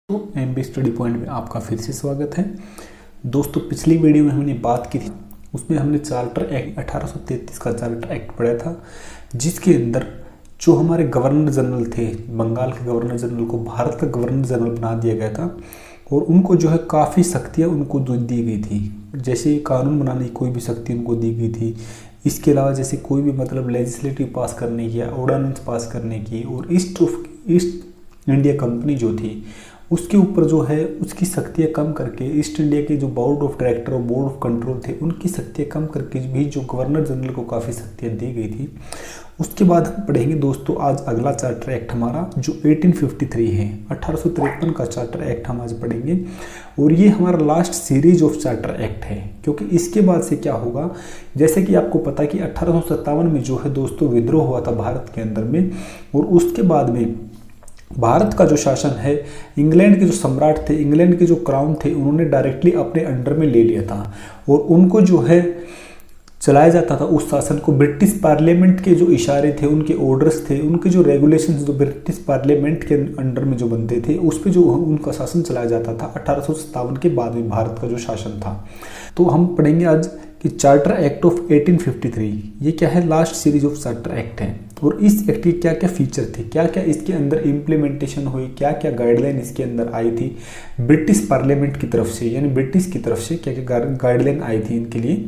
तो MB study point में आपका फिर से स्वागत है। दोस्तों, पिछली वीडियो में हमने बात की थी, उसमें हमने चार्टर एक्ट 1833 का चार्टर एक्ट पढ़ा था, जिसके अंदर जो हमारे गवर्नर जनरल थे, बंगाल के गवर्नर जनरल को भारत का गवर्नर जनरल बना दिया गया था और उनको जो है काफ़ी शक्तियाँ उनको दी गई थी। जैसे कानून बनाने की कोई भी शक्ति उनको दी गई थी। इसके अलावा जैसे कोई भी मतलब लेजिस्लेटिव पास करने की या ऑर्डिनेंस पास करने की, और ईस्ट इंडिया कंपनी जो थी उसके ऊपर जो है उसकी शक्तियाँ कम करके ईस्ट इंडिया के जो बोर्ड ऑफ डायरेक्टर और बोर्ड ऑफ कंट्रोल थे उनकी शक्तियाँ कम करके भी जो गवर्नर जनरल को काफ़ी शक्तियाँ दी गई थी। उसके बाद हम पढ़ेंगे दोस्तों आज अगला चार्टर एक्ट हमारा जो 1853 है, 1853 का चार्टर एक्ट हम आज पढ़ेंगे और ये हमारा last series of charter act है, क्योंकि इसके बाद से क्या होगा, जैसे कि आपको पता है कि 1857 में जो है दोस्तों विद्रोह हुआ था भारत के अंदर में, और उसके बाद में भारत का जो शासन है इंग्लैंड के जो सम्राट थे, इंग्लैंड के जो क्राउन थे, उन्होंने डायरेक्टली अपने अंडर में ले लिया था और उनको जो है चलाया जाता था उस शासन को। ब्रिटिश पार्लियामेंट के जो इशारे थे, उनके ऑर्डर्स थे, उनके जो रेगुलेशंस जो ब्रिटिश पार्लियामेंट के अंडर में जो बनते थे उस पर जो उनका शासन चलाया जाता था 1857 के बाद में भारत का जो शासन था। तो हम पढ़ेंगे आज कि चार्टर एक्ट ऑफ 1853 ये क्या है, last series of charter act है और इस एक्ट के क्या क्या फीचर थे, क्या क्या इसके अंदर इम्प्लीमेंटेशन हुई, क्या क्या गाइडलाइन इसके अंदर आई थी ब्रिटिश पार्लियामेंट की तरफ से, यानी ब्रिटिश की तरफ से क्या क्या गाइडलाइन आई थी इनके लिए,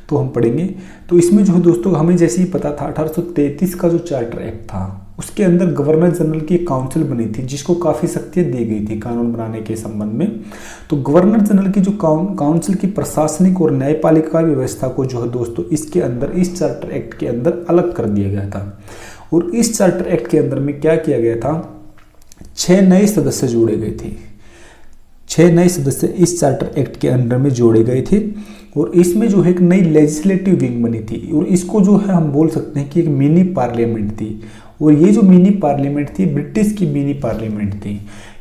तो हम पढ़ेंगे। तो इसमें जो है दोस्तों हमें जैसे ही पता था 1833 का जो चार्टर एक्ट था उसके अंदर गवर्नर जनरल की एक काउंसिल बनी थी जिसको काफ़ी शक्तियाँ दी गई थी कानून बनाने के संबंध में। तो गवर्नर जनरल की जो काउंसिल की प्रशासनिक और न्यायपालिका व्यवस्था को जो है दोस्तों इसके अंदर इस चार्टर एक्ट के अंदर अलग कर दिया गया था। और इस चार्टर एक्ट के अंदर में क्या किया गया था, 6 नए सदस्य जोड़े गए थे। 6 नए सदस्य इस चार्टर एक्ट के अंदर में जोड़े गए थे और इसमें जो है एक नई लेजिस्लेटिव विंग बनी थी और इसको जो है हम बोल सकते हैं कि एक मिनी पार्लियामेंट थी। और ये जो मिनी पार्लियामेंट थी ब्रिटिश की मिनी पार्लियामेंट थी,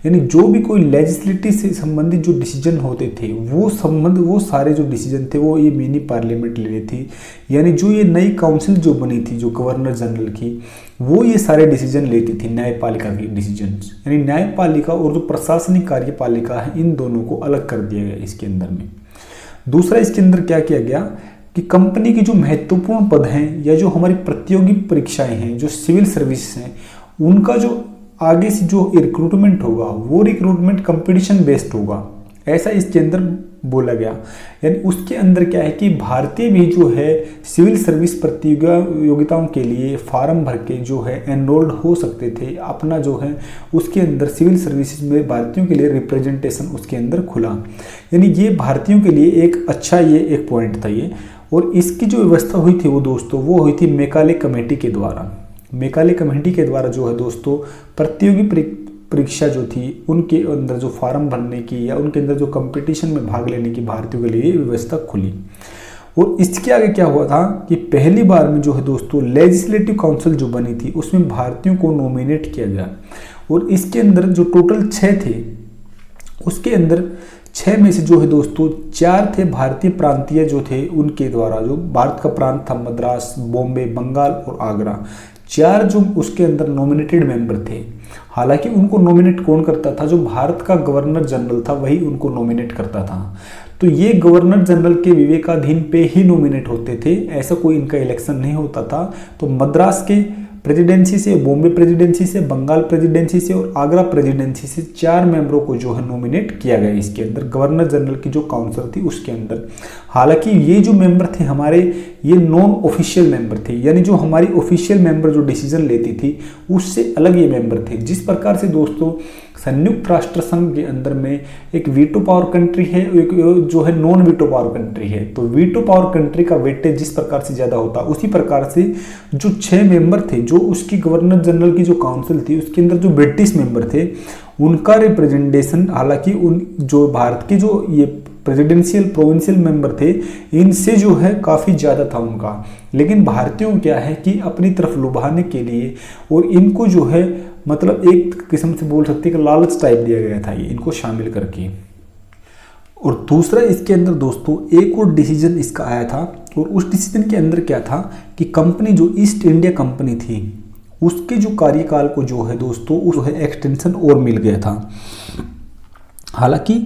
यानी जो भी कोई लेजिस्लेटिव से संबंधित जो डिसीजन होते थे वो सारे जो डिसीजन थे वो ये मिनी पार्लियामेंट ले रही थी। यानी जो ये नई काउंसिल जो बनी थी जो गवर्नर जनरल की, वो ये सारे डिसीजन लेती थी, न्यायपालिका की डिसीजन। यानी न्यायपालिका और जो प्रशासनिक कार्यपालिका है इन दोनों को अलग कर दिया गया इसके अंदर में। दूसरा इसके अंदर क्या किया गया कि कंपनी की जो महत्वपूर्ण पद हैं या जो हमारी प्रतियोगी परीक्षाएं हैं, जो सिविल सर्विस हैं, उनका जो आगे से जो रिक्रूटमेंट होगा वो रिक्रूटमेंट कंपटीशन बेस्ड होगा, ऐसा इसके अंदर बोला गया। यानी उसके अंदर क्या है कि भारतीय भी जो है सिविल सर्विस प्रतियोगिताओं के लिए फार्म भर के जो है एनरोल्ड हो सकते थे, अपना जो है उसके अंदर सिविल सर्विसेज में भारतीयों के लिए रिप्रेजेंटेशन उसके अंदर खुला। यानी ये भारतीयों के लिए एक अच्छा ये एक पॉइंट था ये। और इसकी जो व्यवस्था हुई थी वो दोस्तों वो हुई थी मैकाले कमेटी के द्वारा। मैकाले कमेटी के द्वारा जो है दोस्तों प्रतियोगी परीक्षा जो थी उनके अंदर जो फार्म भरने की या उनके अंदर जो कंपटीशन में भाग लेने की भारतीयों के लिए व्यवस्था खुली। और इसके आगे क्या हुआ था कि पहली बार में जो है दोस्तों लेजिस्लेटिव काउंसिल जो बनी थी उसमें भारतीयों को नॉमिनेट किया गया और इसके अंदर जो टोटल 6 थे उसके अंदर 6 में से जो है दोस्तों 4 थे भारतीय प्रांतीय जो थे उनके द्वारा, जो भारत का प्रांत था मद्रास, बॉम्बे, बंगाल और आगरा, 4 जो उसके अंदर नॉमिनेटेड मेंबर थे। हालांकि उनको नॉमिनेट कौन करता था, जो भारत का गवर्नर जनरल था वही उनको नॉमिनेट करता था। तो ये गवर्नर जनरल के विवेकाधीन पे ही नॉमिनेट होते थे, ऐसा कोई इनका इलेक्शन नहीं होता था। तो मद्रास के प्रेसिडेंसी से, बॉम्बे प्रेसिडेंसी से, बंगाल प्रेसिडेंसी से और आगरा प्रेसिडेंसी से 4 मेंबरों को जो है नॉमिनेट किया गया इसके अंदर गवर्नर जनरल की जो काउंसिल थी उसके अंदर। हालांकि ये जो मेंबर थे हमारे ये नॉन ऑफिशियल मेंबर थे, यानी जो हमारी ऑफिशियल मेंबर जो डिसीजन लेती थी उससे अलग ये मेंबर थे। जिस प्रकार से दोस्तों संयुक्त राष्ट्र संघ के अंदर में एक वीटो पावर कंट्री है, एक जो है नॉन वीटो पावर कंट्री है। तो वीटो पावर कंट्री का वेटेज जिस प्रकार से ज़्यादा होता उसी प्रकार से जो 6 मेंबर थे जो उसकी गवर्नर जनरल की जो काउंसिल थी उसके अंदर जो ब्रिटिश मेंबर थे उनका रिप्रेजेंटेशन, हालांकि उन जो भारत के जो ये प्रेसिडेंशियल प्रोविंशियल मेंबर थे इनसे जो है काफ़ी ज़्यादा था उनका, लेकिन भारतीयों क्या है कि अपनी तरफ लुभाने के लिए और इनको जो है मतलब एक किस्म से बोल सकते हैं कि लालच टाइप दिया गया था ये इनको शामिल करके। और दूसरा इसके अंदर दोस्तों एक और डिसीजन इसका आया था और उस डिसीजन के अंदर क्या था कि कंपनी जो ईस्ट इंडिया कंपनी थी उसके जो कार्यकाल को जो है दोस्तों उस एक्सटेंशन और मिल गया था। हालांकि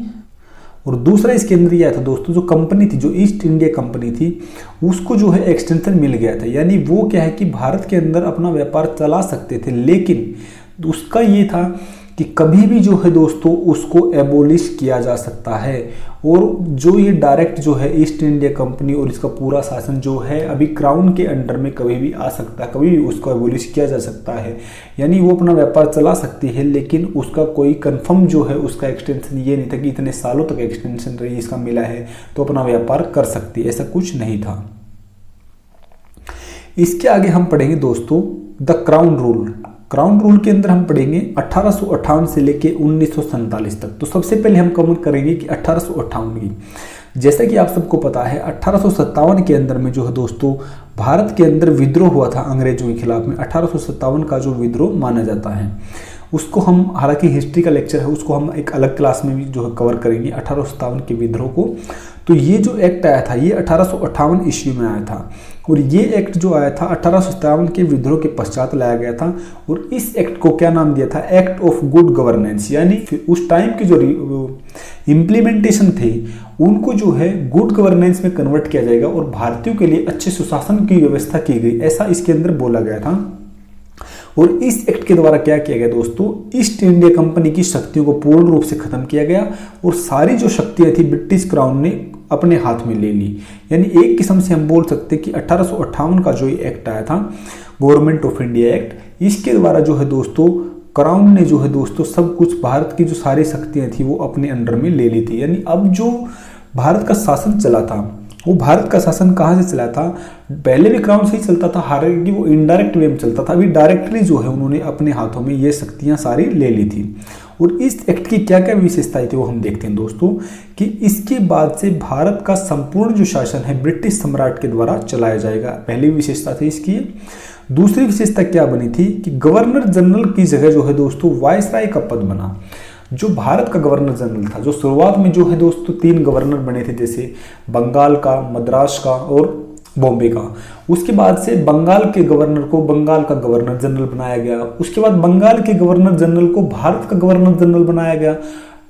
और दूसरा इसके अंदर यह था दोस्तों, जो कंपनी थी, जो ईस्ट इंडिया कंपनी थी, उसको जो है एक्सटेंशन मिल गया था। यानी वो क्या है कि भारत के अंदर अपना व्यापार चला सकते थे, लेकिन उसका ये था कि कभी भी जो है दोस्तों उसको एबोलिश किया जा सकता है। और जो ये डायरेक्ट जो है ईस्ट इंडिया कंपनी और इसका पूरा शासन जो है अभी क्राउन के अंडर में कभी भी आ सकता है, कभी भी उसको एबोलिश किया जा सकता है। यानी वो अपना व्यापार चला सकती है, लेकिन उसका कोई कंफर्म जो है उसका एक्सटेंशन ये नहीं था कि इतने सालों तक एक्सटेंशन रही इसका मिला है तो अपना व्यापार कर सकती है, ऐसा कुछ नहीं था। इसके आगे हम पढ़ेंगे दोस्तों the crown rule. Crown rule के अंदर हम पढ़ेंगे 1858 से लेके 1947 तक। तो सबसे पहले हम कवर करेंगे कि 1858 की, जैसा कि आप सबको पता है 1857 के अंदर में जो है दोस्तों भारत के अंदर विद्रोह हुआ था अंग्रेजों के खिलाफ में। 1857 का जो विद्रोह माना जाता है उसको हम, हालांकि हिस्ट्री का लेक्चर है, उसको हम एक अलग क्लास में भी जो है कवर करेंगे 1857 के विद्रोह को। तो ये जो एक्ट आया था ये 1858 ईस्वी में आया था, और ये एक्ट जो आया था 1857 के विद्रोह के पश्चात लाया गया था। और इस एक्ट को क्या नाम दिया था? Act of good governance. यानी उस टाइम की जो इम्प्लीमेंटेशन थे उनको जो है गुड गवर्नेंस में कन्वर्ट किया जाएगा और भारतीयों के लिए अच्छे सुशासन की व्यवस्था की गई, ऐसा इसके अंदर बोला गया था। और इस एक्ट के द्वारा क्या किया गया दोस्तों, ईस्ट इंडिया कंपनी की शक्तियों को पूर्ण रूप से खत्म किया गया और सारी जो शक्तियां थी ब्रिटिश क्राउन ने अपने हाथ में ले ली। यानी एक किस्म से हम बोल सकते हैं कि 1858 का जो एक्ट आया था गवर्नमेंट ऑफ इंडिया एक्ट, इसके द्वारा जो है दोस्तों क्राउन ने जो है दोस्तों सब कुछ, भारत की जो सारी शक्तियां थी वो अपने अंडर में ले ली थी। यानी अब जो भारत का शासन चला था वो भारत का शासन कहाँ से चला था? पहले भी क्राउन से ही चलता था, हालांकि वो इनडायरेक्ट वे में चलता था। अभी डायरेक्टली जो है उन्होंने अपने हाथों में ये शक्तियां सारी ले ली थी। और इस एक्ट की क्या क्या विशेषताएं थी वो हम देखते हैं दोस्तों, कि इसके बाद से भारत का संपूर्ण जो शासन है ब्रिटिश सम्राट के द्वारा चलाया जाएगा। पहली विशेषता थी इसकी। दूसरी विशेषता क्या बनी थी कि गवर्नर जनरल की जगह जो है दोस्तों वायसराय का पद बना। जो भारत का गवर्नर जनरल था, जो शुरुआत में जो है दोस्तों 3 गवर्नर बने थे, जैसे बंगाल का, मद्रास का और बॉम्बे का। उसके बाद से बंगाल के गवर्नर को बंगाल का गवर्नर जनरल बनाया गया। उसके बाद बंगाल के गवर्नर जनरल को भारत का गवर्नर जनरल बनाया गया।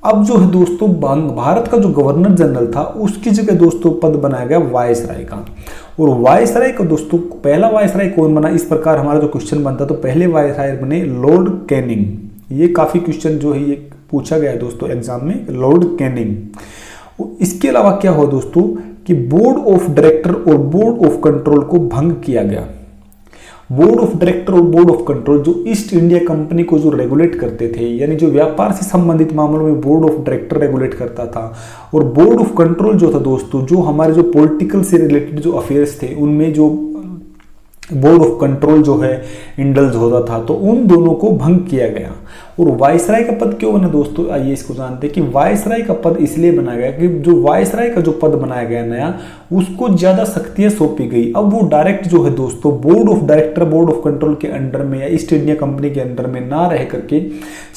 अब जो है दोस्तों भारत का जो गवर्नर जनरल था उसकी जगह दोस्तों पद बनाया गया वायसराय का। और वायसराय का दोस्तों पहला वायसराय कौन बना, इस प्रकार हमारा जो क्वेश्चन बनता तो पहले वायसराय बने लॉर्ड कैनिंग। ये काफी क्वेश्चन जो है ये पूछा गया है दोस्तों एग्जाम में, लॉर्ड कैनिंग। इसके अलावा क्या हुआ दोस्तों कि बोर्ड ऑफ डायरेक्टर और बोर्ड ऑफ कंट्रोल को भंग किया गया। बोर्ड ऑफ डायरेक्टर और बोर्ड ऑफ कंट्रोल जो ईस्ट इंडिया कंपनी को जो रेगुलेट करते थे, यानी जो व्यापार से संबंधित मामलों में बोर्ड ऑफ डायरेक्टर रेगुलेट करता था, और बोर्ड ऑफ कंट्रोल जो था दोस्तों जो हमारे जो पॉलिटिकल से रिलेटेड जो अफेयर्स थे उनमें जो बोर्ड ऑफ कंट्रोल जो है इंडल्ज होता था, तो उन दोनों को भंग किया गया। और वायसराय का पद क्यों बना दोस्तों, आइए इसको जानते हैं कि वायसराय का पद इसलिए बनाया गया कि जो वायसराय का जो पद बनाया गया नया, उसको ज्यादा शक्तियां सौंपी गई। अब वो डायरेक्ट जो है दोस्तों board of director, board of control के अंडर में या ईस्ट इंडिया कंपनी के अंडर में ना रह करके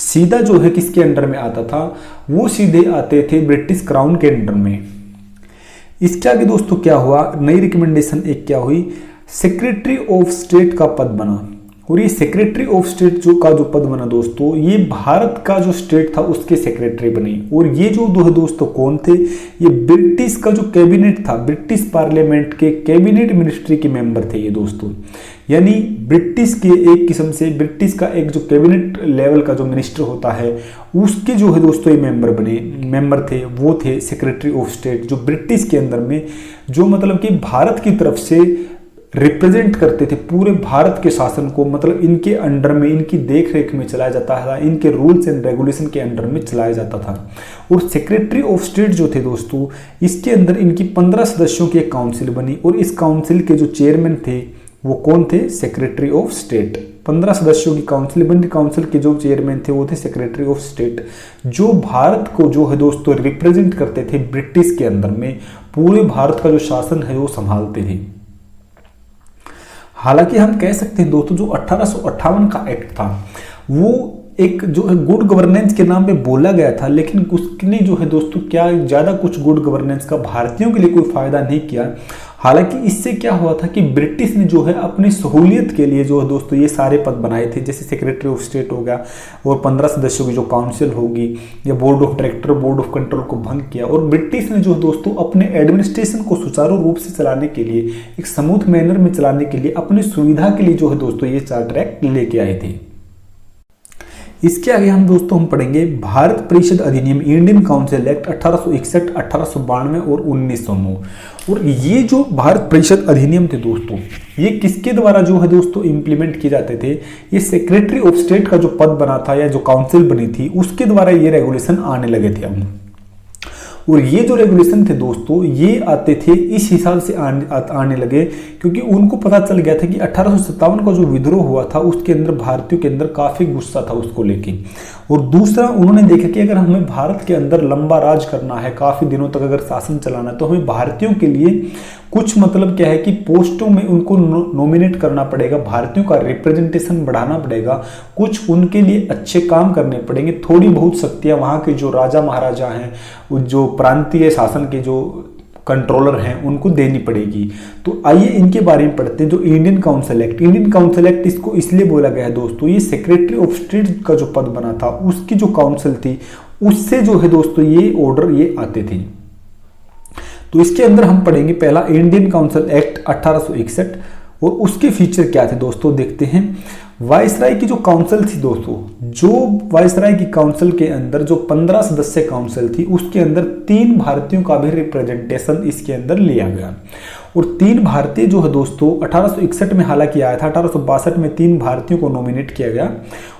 सीधा जो है किसके अंडर में आता था, वो सीधे आते थे ब्रिटिश क्राउन के अंडर में। इसके आगे दोस्तों क्या हुआ, नई रिकमेंडेशन एक क्या हुई, सेक्रेटरी ऑफ स्टेट का पद बना। और ये सेक्रेटरी ऑफ स्टेट जो पद बना दोस्तों, ये भारत का जो स्टेट था उसके सेक्रेटरी बने। और ये जो दो दोस्तों कौन थे, ये ब्रिटिश का जो कैबिनेट था, ब्रिटिश पार्लियामेंट के कैबिनेट मिनिस्ट्री के मेंबर थे ये दोस्तों। यानी ब्रिटिश के एक किस्म से ब्रिटिश का एक जो कैबिनेट लेवल का जो मिनिस्टर होता है उसके जो है दोस्तों ये मेंबर थे, वो थे सेक्रेटरी ऑफ स्टेट, जो ब्रिटिश के अंदर में जो मतलब कि भारत की तरफ से रिप्रेजेंट करते थे पूरे भारत के शासन को, मतलब इनके अंडर में, इनकी देख रेख में चलाया जाता था, इनके रूल्स एंड रेगुलेशन के अंडर में चलाया जाता था। और सेक्रेटरी ऑफ स्टेट जो थे दोस्तों, इसके अंदर इनकी 15 सदस्यों की एक काउंसिल बनी और इस काउंसिल के जो चेयरमैन थे वो कौन थे, सेक्रेटरी ऑफ स्टेट। 15 सदस्यों की काउंसिल बनी, काउंसिल के जो चेयरमैन थे वो थे सेक्रेटरी ऑफ स्टेट, जो भारत को जो है दोस्तों रिप्रेजेंट करते थे ब्रिटिश के अंदर में, पूरे भारत का जो शासन है वो संभालते थे। हालांकि हम कह सकते हैं दोस्तों जो 1858 का एक्ट था वो एक जो है गुड गवर्नेंस के नाम पे बोला गया था, लेकिन उसने जो है दोस्तों क्या ज़्यादा कुछ गुड गवर्नेंस का भारतीयों के लिए कोई फायदा नहीं किया। हालांकि इससे क्या हुआ था कि ब्रिटिश ने जो है अपनी सहूलियत के लिए जो है दोस्तों ये सारे पद बनाए थे, जैसे सेक्रेटरी ऑफ स्टेट हो गया और 15 सदस्यों की जो काउंसिल होगी या board of director, board of control को भंग किया। और ब्रिटिश ने जो है दोस्तों अपने एडमिनिस्ट्रेशन को सुचारू रूप से चलाने के लिए, एक स्मूथ मैनर में चलाने के लिए, अपनी सुविधा के लिए जो है दोस्तों ये चार्टर एक्ट लेके आए थे। इसके आगे हम दोस्तों पढ़ेंगे भारत परिषद अधिनियम, इंडियन काउंसिल एक्ट 1861, 1892 और 1909। और ये जो भारत परिषद अधिनियम थे दोस्तों, ये किसके द्वारा जो है दोस्तों इंप्लीमेंट किए जाते थे? ये सेक्रेटरी ऑफ स्टेट का जो पद बना था या जो काउंसिल बनी थी उसके द्वारा ये रेगुलेशन आने लगे थे अब। और ये जो रेगुलेशन थे दोस्तों ये आते थे इस हिसाब से आने लगे क्योंकि उनको पता चल गया था कि 1857 का जो विद्रोह हुआ था उसके अंदर भारतीयों के अंदर काफी गुस्सा था उसको लेके। और दूसरा उन्होंने देखा कि अगर हमें भारत के अंदर लंबा राज करना है, काफी दिनों तक अगर शासन चलाना है, तो हमें भारतीयों के लिए कुछ मतलब क्या है कि पोस्टों में उनको नॉमिनेट करना पड़ेगा, भारतीयों का रिप्रेजेंटेशन बढ़ाना पड़ेगा, कुछ उनके लिए अच्छे काम करने पड़ेंगे, थोड़ी बहुत शक्तियां वहां के जो राजा महाराजा हैं, जो प्रांतीय शासन के जो कंट्रोलर हैं उनको देनी पड़ेगी। तो आइए इनके बारे में पढ़ते हैं। जो Indian council act, Indian council act इसको इसलिए बोला गया है दोस्तों, ये सेक्रेटरी ऑफ स्टेट का जो पद बना था उसकी जो काउंसिल थी उससे जो है दोस्तों ये ऑर्डर ये आते थे। तो इसके अंदर हम पढ़ेंगे पहला इंडियन काउंसिल एक्ट 1861 और उसके फीचर क्या थे दोस्तों देखते हैं। वायसराय की जो काउंसिल थी दोस्तों, जो वायसराय की काउंसिल के अंदर जो 15 सदस्य काउंसिल थी उसके अंदर 3 भारतीयों का भी रिप्रेजेंटेशन इसके अंदर लिया गया। और 3 भारतीय जो है दोस्तों 1861 में हालांकि आया था, 1862 में 3 भारतीयों को नॉमिनेट किया गया।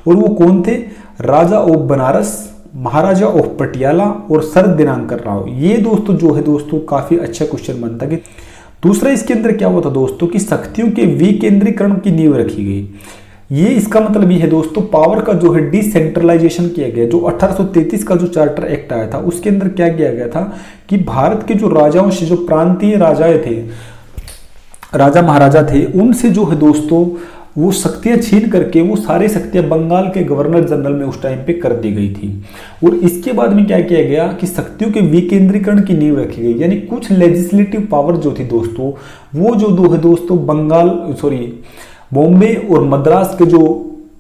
और वो कौन थे? राजा ऑफ बनारस, महाराजा ऑफ पटियाला और सर दिनांकर राव। ये दोस्तों जो है दोस्तों काफी अच्छा क्वेश्चन बनता है। दूसरा इसके अंदर क्या हुआ था दोस्तों कि शक्तियों के विकेंद्रीकरण की नींव रखी गई। ये इसका मतलब ये है दोस्तों पावर का जो है डिसेंट्रलाइजेशन किया गया। जो 1833 का जो चार्टर एक्ट आया था उसके अंदर क्या किया गया था कि भारत के जो राजाओं से, जो प्रांतीय राजाएं थे, राजा महाराजा थे, उनसे जो है दोस्तों वो शक्तियां छीन करके वो सारी शक्तियां बंगाल के गवर्नर जनरल में उस टाइम पे कर दी गई थी। और इसके बाद में क्या किया गया कि शक्तियों के विकेंद्रीकरण की नींव रखी गई, यानी कुछ लेजिस्लेटिव पावर जो थी दोस्तों वो जो दो है दोस्तों बॉम्बे और मद्रास के जो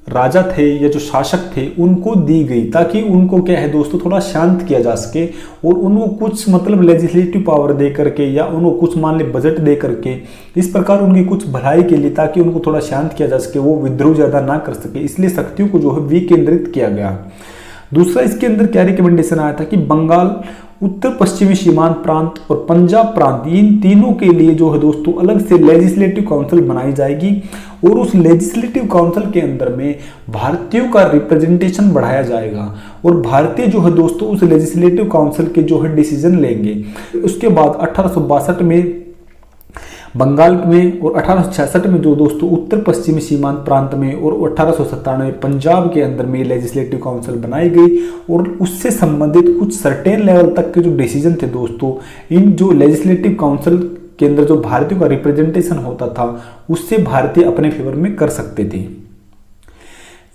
राजा थे या जो शासक थे उनको दी गई, ताकि उनको क्या है दोस्तों थोड़ा शांत किया जा सके और उनको कुछ मतलब लेजिस्लेटिव पावर दे करके या उनको कुछ मान ले बजट दे करके इस प्रकार उनकी कुछ भलाई के लिए, ताकि उनको थोड़ा शांत किया जा सके, वो विद्रोह ज्यादा ना कर सके, इसलिए शक्तियों को जो है विकेंद्रित किया गया। दूसरा इसके अंदर क्या रिकमेंडेशन आया था कि बंगाल, उत्तर पश्चिमी सीमांत प्रांत और पंजाब प्रांत, इन तीनों के लिए जो है दोस्तों अलग से लेजिस्लेटिव काउंसिल बनाई जाएगी और उस लेजिस्लेटिव काउंसिल के अंदर में भारतीयों का रिप्रेजेंटेशन बढ़ाया जाएगा और भारतीय जो है दोस्तों उस लेजिस्लेटिव काउंसिल के जो है डिसीजन लेंगे। उसके बाद 1862 में बंगाल में और 1866 में जो दोस्तों उत्तर पश्चिमी सीमांत प्रांत में और 1897 में पंजाब के अंदर में लेजिस्लेटिव काउंसिल बनाई गई और उससे संबंधित कुछ सर्टेन लेवल तक के जो डिसीजन थे दोस्तों, इन जो लेजिस्लेटिव काउंसिल के अंदर जो भारतीयों का रिप्रेजेंटेशन होता था उससे भारतीय अपने फेवर में कर सकते थे।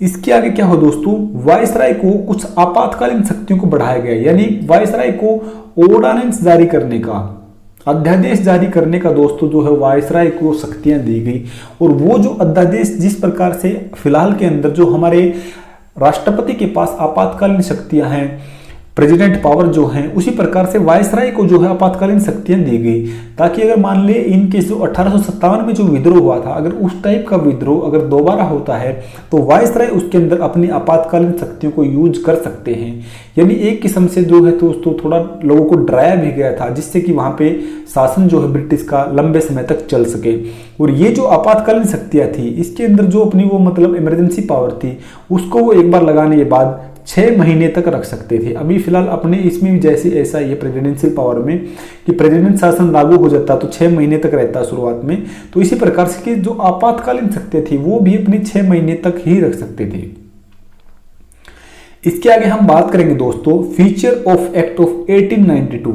इसके आगे क्या हो दोस्तों, वायसराय को कुछ आपातकालीन शक्तियों को बढ़ाया गया, यानी वायसराय को ऑर्डिनेंस जारी करने का, अध्यादेश जारी करने का दोस्तों जो है वायसराय को शक्तियां दी गई। और वो जो अध्यादेश जिस प्रकार से फिलहाल के अंदर जो हमारे राष्ट्रपति के पास आपातकालीन शक्तियां हैं, प्रेसिडेंट पावर जो है, उसी प्रकार से वायसराय को जो है आपातकालीन शक्तियां दी गई, ताकि अगर मान ले इनके जो 1857 में जो विद्रोह हुआ था, अगर उस टाइप का विद्रोह अगर दोबारा होता है तो वायसराय उसके अंदर अपनी आपातकालीन शक्तियों को यूज कर सकते हैं। यानी एक किस्म से जो है दोस्तों थोड़ा लोगों को डराया भी गया था, जिससे कि वहां पे शासन जो है ब्रिटिश का लंबे समय तक चल सके। और ये जो आपातकालीन शक्तियां थी इसके अंदर जो अपनी वो मतलब इमरजेंसी पावर थी उसको वो एक बार लगाने के बाद 6 महीने तक रख सकते थे। अभी फिलहाल अपने इसमें भी जैसे ऐसा ही है प्रेसिडेंशियल पावर में कि प्रेसिडेंट शासन लागू हो जाता तो 6 महीने तक रहता शुरुआत में, तो इसी प्रकार से कि जो आपातकालीन शक्तियां थी वो भी अपनी 6 महीने तक ही रख सकते थे। इसके आगे हम बात करेंगे दोस्तों फीचर ऑफ एक्ट ऑफ 1892।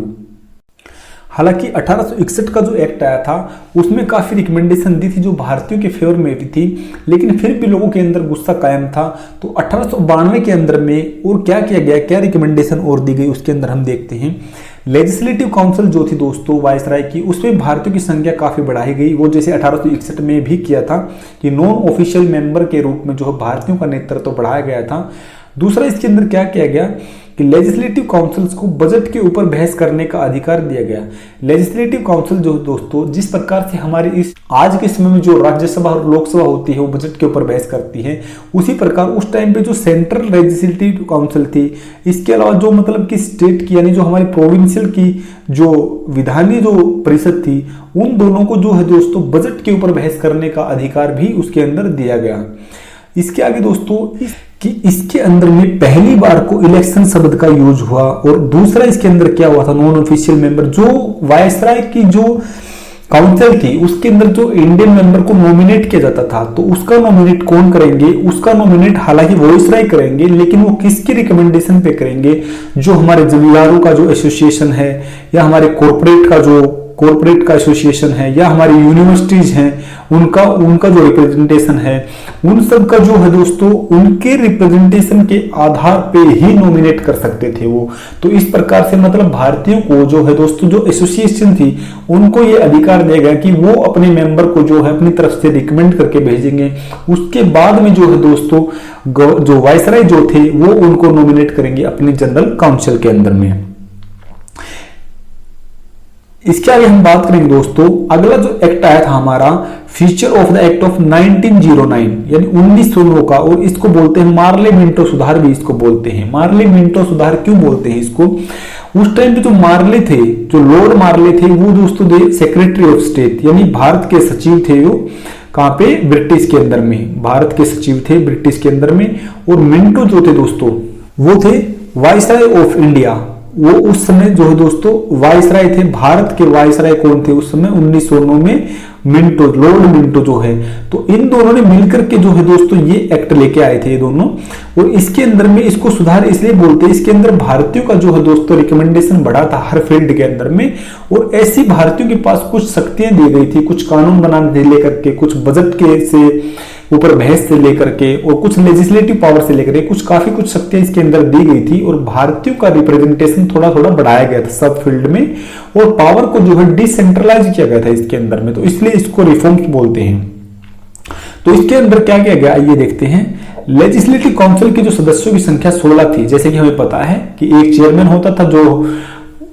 हालांकि 1861 का जो एक्ट आया था उसमें काफी रिकमेंडेशन दी थी जो भारतीयों के फेवर में भी थी, लेकिन फिर भी लोगों के अंदर गुस्सा कायम था। तो 1892 के अंदर में और क्या किया गया, क्या रिकमेंडेशन और दी गई उसके अंदर हम देखते हैं। लेजिस्लेटिव काउंसिल जो थी दोस्तों वायसराय की, उसमें भारतीयों की संख्या काफी बढ़ाई गई। वो जैसे 1861 में भी किया था कि नॉन ऑफिशियल मेंबर के रूप में जो है भारतीयों का नेतृत्व बढ़ाया गया था। दूसरा इसके अंदर क्या किया गया कि लेजिस्लेटिव काउंसिल्स को बजट के ऊपर बहस करने का अधिकार दिया गया। लेजिस्लेटिव काउंसिल जो दोस्तों जिस प्रकार से हमारे इस आज के समय में जो राज्यसभा और लोकसभा होती है वो बजट के ऊपर बहस करती है, उसी प्रकार उस टाइम पे जो सेंट्रल लेजिस्लेटिव काउंसिल थी, इसके अलावा जो मतलब कि स्टेट की यानी जो हमारी प्रोविंशियल की जो विधानीय जो परिषद थी, उन दोनों को जो है दोस्तों बजट के ऊपर बहस करने का अधिकार भी उसके अंदर दिया गया। इसके आगे दोस्तों कि इसके अंदर में पहली बार को इलेक्शन शब्द का यूज हुआ। और दूसरा इसके अंदर क्या हुआ था, नॉन ऑफिशियल मेंबर जो वायसराय की जो काउंसिल थी उसके अंदर जो इंडियन मेंबर को नॉमिनेट किया जाता था, तो उसका नॉमिनेट कौन करेंगे, उसका नॉमिनेट हालांकि वायसराय करेंगे, लेकिन वो किसके रिकमेंडेशन पे करेंगे, जो हमारे जमींदारों का जो एसोसिएशन है या हमारे कॉर्पोरेट का एसोसिएशन है या हमारी यूनिवर्सिटीज हैं उनका जो रिप्रेजेंटेशन है, उन सब का जो है दोस्तों उनके रिप्रेजेंटेशन के आधार पे ही नॉमिनेट कर सकते थे वो। तो इस प्रकार से मतलब भारतीयों को जो है दोस्तों जो एसोसिएशन थी उनको ये अधिकार दिया गया कि वो अपने मेंबर को जो है अपनी तरफ से रिकमेंड करके भेजेंगे। उसके बाद में जो है दोस्तों जो वायसराय जो थे वो उनको नॉमिनेट करेंगे अपनी जनरल काउंसिल के अंदर में। इसके आगे हम बात करेंगे दोस्तों, अगला जो एक्ट आया था हमारा feature of the act of 1909 यानी 1909 का, और इसको बोलते हैं मार्ले मिंटो सुधार भी इसको बोलते हैं। मार्ले मिंटो सुधार क्यों बोलते हैं इसको, उस टाइम पे जो मार्ले थे, जो लॉर्ड मार्ले थे, वो दोस्तों थे सेक्रेटरी ऑफ स्टेट यानी भारत के सचिव थे। वो कहां पे, ब्रिटिश के अंदर में, भारत के सचिव थे ब्रिटिश के अंदर में। और मिंटो जो थे दोस्तों वो थे वायसराय ऑफ इंडिया। वो उस समय जो है दोस्तों वायसराय थे, भारत के वायसराय कौन थे उस समय 1909 में, मिंटो, लॉर्ड मिंटो जो है। तो इन दोनों ने मिलकर के जो है दोस्तों ये एक्ट लेके आए थे ये दोनों। और इसके अंदर में इसको सुधार इसलिए बोलते हैं, इसके अंदर भारतीयों का जो है दोस्तों रिकमेंडेशन बढ़ा था हर फील्ड के अंदर में, और ऐसी भारतीयों के पास कुछ शक्तियां दी गई थी, कुछ कानून बनाने से लेकर के, कुछ बजट के से ऊपर बहस से लेकर के, और कुछ लेजिस्लेटिव पावर से लेकर के कुछ शक्तियां इसके अंदर दी गई थी। और भारतीयों का रिप्रेजेंटेशन थोड़ा थोड़ा बढ़ाया गया था सब फील्ड में, और पावर को जो है डिसेंट्रलाइज किया गया था इसके अंदर में। तो इसलिए इसको रिफॉर्म्स बोलते हैं। तो इसके अंदर क्या किया गया ये देखते हैं। लेजिस्लेटिव काउंसिल के जो सदस्यों की संख्या 16 थी, जैसे कि हमें पता है कि एक चेयरमैन होता था जो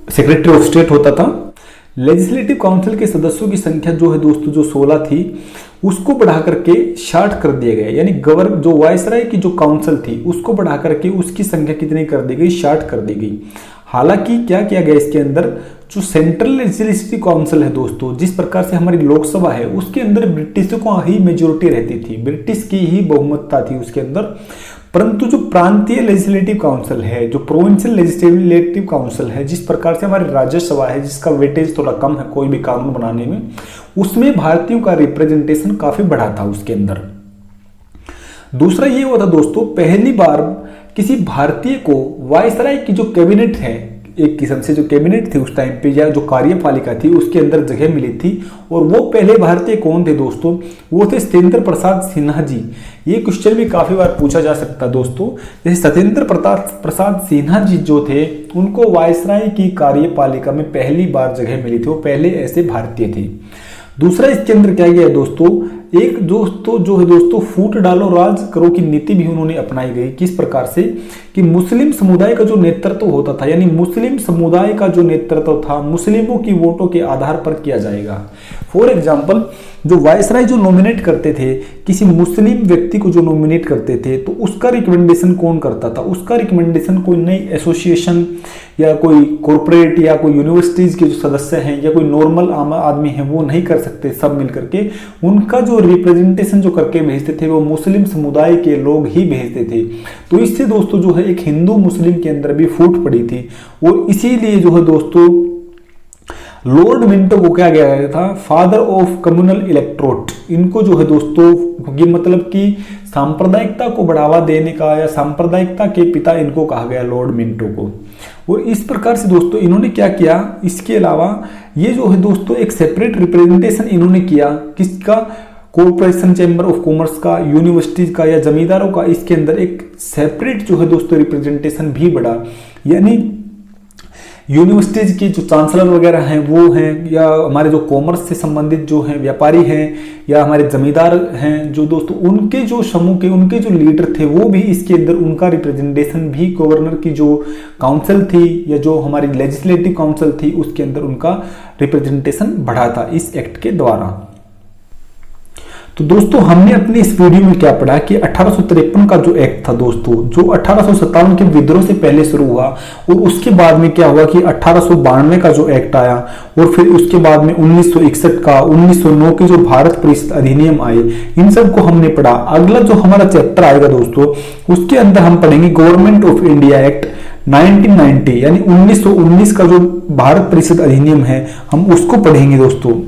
सेक्रेटरी ऑफ स्टेट होता था। लेजिस्लेटिव काउंसिल के सदस्यों की संख्या जो है दोस्तों जो 16 थी उसको बढ़ा करके 60 कर दिया गया, यानी जो वायसराय की जो काउंसिल थी उसको बढ़ा करके उसकी संख्या कितनी कर दी गई, 60 कर दी गई। हालांकि क्या किया गया इसके अंदर, जो सेंट्रल लेजिस्लेटिव काउंसिल है दोस्तों, जिस प्रकार से हमारी लोकसभा है उसके अंदर ब्रिटिशों को ही मेजोरिटी रहती थी, ब्रिटिश की ही बहुमतता थी उसके अंदर। परंतु जो प्रांतीय लेजिस्लेटिव काउंसिल है, जो प्रोविंशियल लेजिस्लेटिव काउंसिल है, जिस प्रकार से हमारी राज्यसभा है जिसका वेटेज थोड़ा कम है कोई भी कानून बनाने में, उसमें भारतीयों का रिप्रेजेंटेशन काफी बढ़ा था उसके अंदर। दूसरा ये हुआ था दोस्तों, पहली बार किसी भारतीय को वायसराय की जो कैबिनेट है, एक किस्म से जो कैबिनेट थी उस टाइम पे या जो कार्यपालिका थी उसके अंदर जगह मिली थी। और वो पहले भारतीय कौन थे दोस्तों, वो थे सत्येंद्र प्रसाद सिन्हा जी। ये क्वेश्चन भी काफी बार पूछा जा सकता है दोस्तों। जैसे सत्येंद्र प्रसाद सिन्हा जी जो थे उनको वायसराय की कार्यपालिका में पहली बार जगह मिली थी, वो पहले ऐसे भारतीय थे। दूसरा इसके अंदर क्या गया दोस्तों, एक दोस्तों जो है दोस्तों फूट डालो राज करो की नीति भी उन्होंने अपनाई गई। किस प्रकार से कि मुस्लिम समुदाय का जो नेतृत्व होता था, यानी मुस्लिम समुदाय का जो नेतृत्व था मुस्लिमों की वोटों के आधार पर किया जाएगा। फॉर एग्जाम्पल जो वायसराय जो नॉमिनेट करते थे, किसी मुस्लिम व्यक्ति को जो नॉमिनेट करते थे तो उसका रिकमेंडेशन कौन करता था, उसका रिकमेंडेशन कोई नई एसोसिएशन या कोई कॉर्पोरेट या कोई यूनिवर्सिटीज के जो सदस्य हैं या कोई नॉर्मल आम आदमी है वो नहीं कर सकते। सब मिलकर के उनका जो रिप्रेजेंटेशन जो करके भेजते थे वो मुस्लिम समुदाय के लोग ही भेजते थे। तो इससे दोस्तों जो है एक हिंदू मुस्लिम के अंदर भी फूट पड़ी थी। और इसीलिए जो है दोस्तों लॉर्ड मिंटो को क्या किया गया था, फादर ऑफ कम्युनल इलेक्ट्रोट। इनको जो है दोस्तों, ये मतलब कि सांप्रदायिकता को बढ़ावा देने का या सांप्रदायिकता के पिता इनको कहा गया, लॉर्ड मिंटो को। और इस प्रकार से दोस्तों इन्होंने क्या किया, इसके अलावा ये जो है दोस्तों एक सेपरेट रिप्रेजेंटेशन इन्होंने किया, किसका, कॉर्पोरेशन चैम्बर ऑफ कॉमर्स का, यूनिवर्सिटीज का या जमींदारों का, इसके अंदर एक सेपरेट जो है दोस्तों रिप्रेजेंटेशन भी बढ़ा। यानी यूनिवर्सिटीज की जो चांसलर वगैरह हैं वो हैं, या हमारे जो कॉमर्स से संबंधित जो हैं व्यापारी हैं, या हमारे जमींदार हैं जो दोस्तों, उनके जो समूह के उनके जो लीडर थे वो भी इसके अंदर, उनका रिप्रेजेंटेशन भी गवर्नर की जो काउंसिल थी या जो हमारी लेजिस्लेटिव काउंसिल थी उसके अंदर उनका रिप्रेजेंटेशन बढ़ा था इस एक्ट के द्वारा। तो दोस्तों हमने अपने इस वीडियो में क्या पढ़ा कि 1853 का जो एक्ट था दोस्तों, जो 1857 के विद्रोह से पहले शुरू हुआ, और उसके बाद में क्या हुआ कि 1892 का जो एक्ट आया, और फिर उसके बाद में 1961 का, 1909 के जो भारत परिषद अधिनियम आए, इन सब को हमने पढ़ा। अगला जो हमारा चैप्टर आएगा दोस्तों, उसके अंदर हम पढ़ेंगे गवर्नमेंट ऑफ इंडिया एक्ट 1990, यानी 1919 का जो भारत परिषद अधिनियम है, हम उसको पढ़ेंगे दोस्तों।